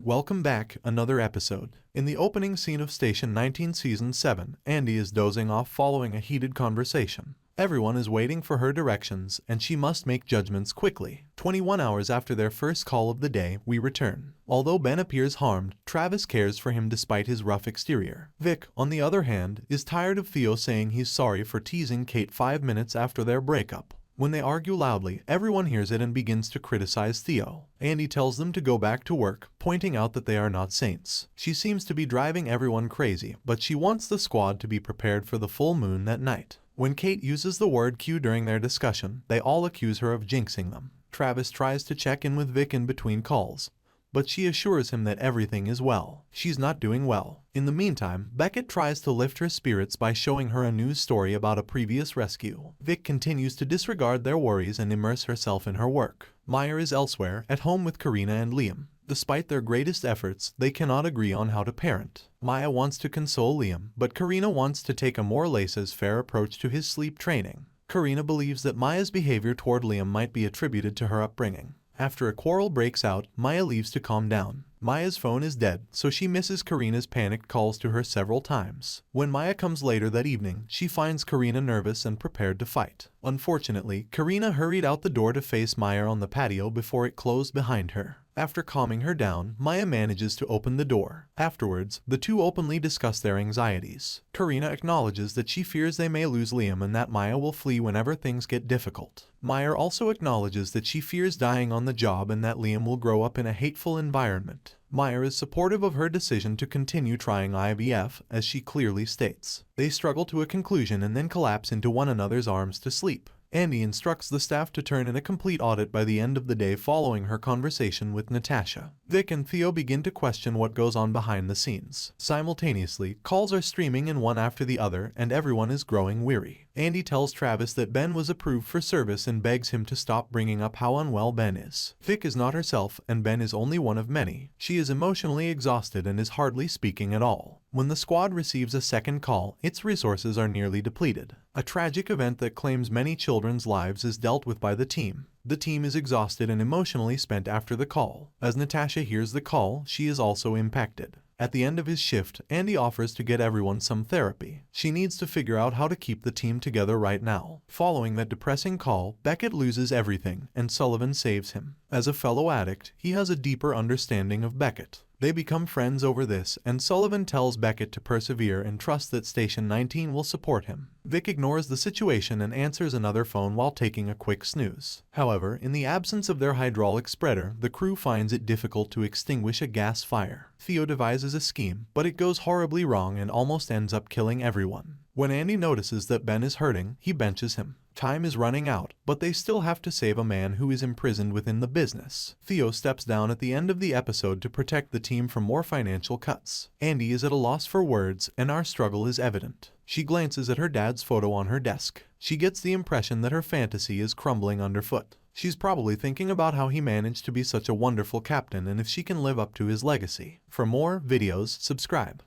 Welcome back, another episode. In the opening scene of Station 19 Season 7, Andy is dozing off following a heated conversation. Everyone is waiting for her directions, and she must make judgments quickly. 21 hours after their first call of the day, we return. Although Ben appears harmed, Travis cares for him despite his rough exterior. Vic, on the other hand, is tired of Theo saying he's sorry for teasing Kate 5 minutes after their breakup. When they argue loudly, everyone hears it and begins to criticize Theo. Andy tells them to go back to work, pointing out that they are not saints. She seems to be driving everyone crazy, but she wants the squad to be prepared for the full moon that night. When Kate uses the word Q during their discussion, they all accuse her of jinxing them. Travis tries to check in with Vic in between calls, but she assures him that everything is well. She's not doing well. In the meantime, Beckett tries to lift her spirits by showing her a news story about a previous rescue. Vic continues to disregard their worries and immerse herself in her work. Maya is elsewhere, at home with Carina and Liam. Despite their greatest efforts, they cannot agree on how to parent. Maya wants to console Liam, but Carina wants to take a more laissez-faire approach to his sleep training. Carina believes that Maya's behavior toward Liam might be attributed to her upbringing. After a quarrel breaks out, Maya leaves to calm down. Maya's phone is dead, so she misses Carina's panicked calls to her several times. When Maya comes later that evening, she finds Carina nervous and prepared to fight. Unfortunately, Carina hurried out the door to face Maya on the patio before it closed behind her. After calming her down, Maya manages to open the door. Afterwards, the two openly discuss their anxieties. Carina acknowledges that she fears they may lose Liam and that Maya will flee whenever things get difficult. Maya also acknowledges that she fears dying on the job and that Liam will grow up in a hateful environment. Maya is supportive of her decision to continue trying IVF, as she clearly states. They struggle to a conclusion and then collapse into one another's arms to sleep. Andy instructs the staff to turn in a complete audit by the end of the day following her conversation with Natasha. Vic and Theo begin to question what goes on behind the scenes. Simultaneously, calls are streaming in one after the other and everyone is growing weary. Andy tells Travis that Ben was approved for service and begs him to stop bringing up how unwell Ben is. Vic is not herself and Ben is only one of many. She is emotionally exhausted and is hardly speaking at all. When the squad receives a second call, its resources are nearly depleted. A tragic event that claims many children's lives is dealt with by the team. The team is exhausted and emotionally spent after the call. As Natasha hears the call, she is also impacted. At the end of his shift, Andy offers to get everyone some therapy. She needs to figure out how to keep the team together right now. Following that depressing call, Beckett loses everything, and Sullivan saves him. As a fellow addict, he has a deeper understanding of Beckett. They become friends over this, and Sullivan tells Beckett to persevere and trust that Station 19 will support him. Vic ignores the situation and answers another phone while taking a quick snooze. However, in the absence of their hydraulic spreader, the crew finds it difficult to extinguish a gas fire. Theo devises a scheme, but it goes horribly wrong and almost ends up killing everyone. When Andy notices that Ben is hurting, he benches him. Time is running out, but they still have to save a man who is imprisoned within the business. Theo steps down at the end of the episode to protect the team from more financial cuts. Andy is at a loss for words, and our struggle is evident. She glances at her dad's photo on her desk. She gets the impression that her fantasy is crumbling underfoot. She's probably thinking about how he managed to be such a wonderful captain and if she can live up to his legacy. For more videos, subscribe.